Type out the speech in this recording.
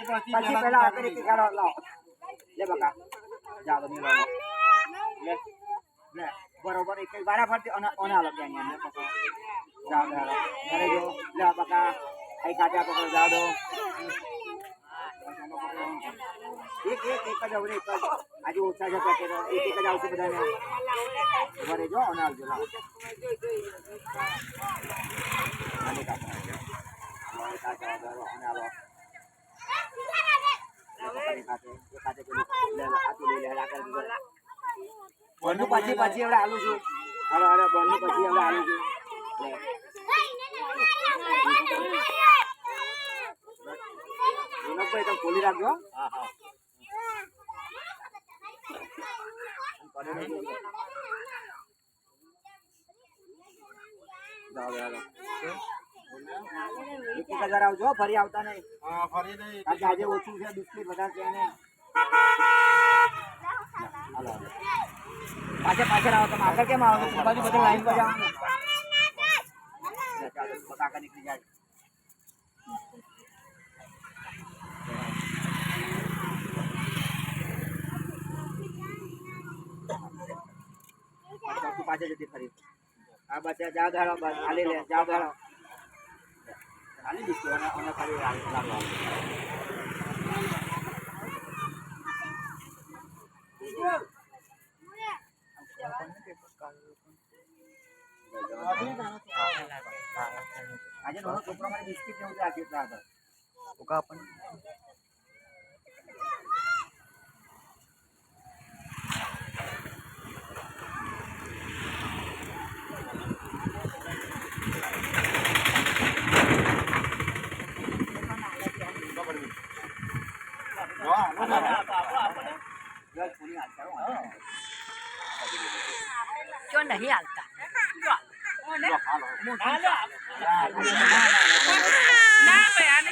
પછી પેલા આગળ એક ગાડો લાવો લે બકા જાવ તમે લો લે લે બરોબર એક ગાડા ફરતી ઓને આલો ત્યાં ને પકડો જાવ જાવ ઘરે જો લે બકા આઈ કાચા પકડો જાવ દો એક જ આવડે એક જ આજે ઓછા છે પેકેટ એક જ આવશે બધાને ઘરે જો ઓને આવજો લાવો આને કાચા જાવ ઓને આલો બોનું પછી એવડે આલું છું અરે બોનું પછી એવડે આલું છું ભાઈ તમે ખોલી રાખજો હા હા આવજો ફરી આવતા નહીં આજે ઓછું છે બિસ્કીટ બધા છે ને પાછળ આવો તમે આગળ કેમ આવો બાજુ બધા લાઈન પર જાઓ કાકા નીકળી જાય પાછળ જતી ફરી આ બધા જાવ ધારો બસ હાલી લે જાવ ધારો હાલી દીધું અને ફરી લાગવા આજે નો છોકરા મારે બિસ્કિટ જેવું છે કેટલા હતા ઓકા પણ cho નહીં હાલતા ના ભાઈ આને